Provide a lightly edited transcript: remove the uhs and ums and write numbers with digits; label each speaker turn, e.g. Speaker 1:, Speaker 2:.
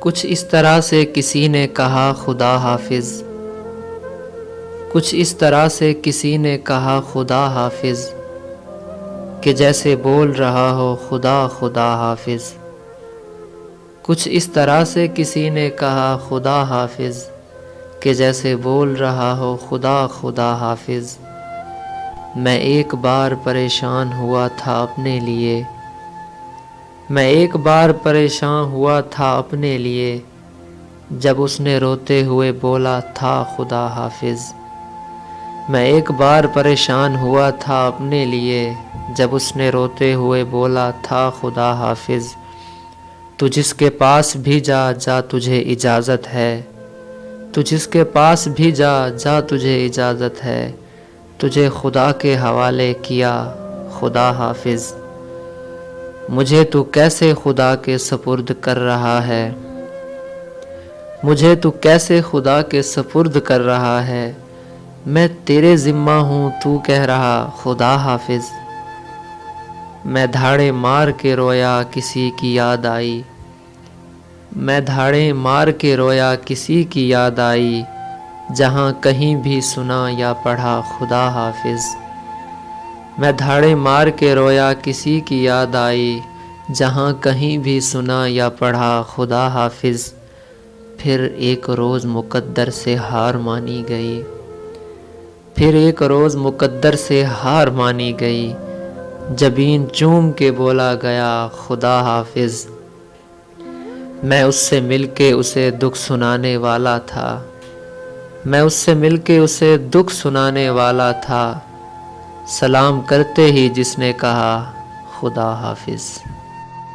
Speaker 1: کچھ اس طرح سے کسی نے کہا خدا حافظ، کچھ اس طرح سے کسی نے کہا خدا حافظ، کہ جیسے بول رہا ہو خدا خدا حافظ۔ کچھ اس طرح سے کسی نے کہا خدا حافظ، کہ جیسے بول رہا ہو خدا خدا حافظ۔ میں ایک بار پریشان ہوا تھا اپنے لیے، میں ایک بار پریشان ہوا تھا اپنے لیے، جب اس نے روتے ہوئے بولا تھا خدا حافظ۔ میں ایک بار پریشان ہوا تھا اپنے لیے، جب اس نے روتے ہوئے بولا تھا خدا حافظ۔ تو جس کے پاس بھی جا جا تجھے اجازت ہے، تو جس کے پاس بھی جا جا تجھے اجازت ہے، تجھے خدا کے حوالے کیا خدا حافظ۔ مجھے تو کیسے خدا کے سپرد کر رہا ہے، مجھے تو کیسے خدا کے سپرد کر رہا ہے، میں تیرے ذمہ ہوں تو کہہ رہا خدا حافظ۔ میں دھاڑے مار کے رویا کسی کی یاد آئی، میں دھاڑے مار کے رویا کسی کی یاد آئی، جہاں کہیں بھی سنا یا پڑھا خدا حافظ۔ میں دھاڑے مار کے رویا کسی کی یاد آئی، جہاں کہیں بھی سنا یا پڑھا خدا حافظ۔ پھر ایک روز مقدر سے ہار مانی گئی، پھر ایک روز مقدر سے ہار مانی گئی، جبین چوم کے بولا گیا خدا حافظ۔ میں اس سے مل کے اسے دکھ سنانے والا تھا، میں اس سے مل کے اسے دکھ سنانے والا تھا، سلام کرتے ہی جس نے کہا خدا حافظ۔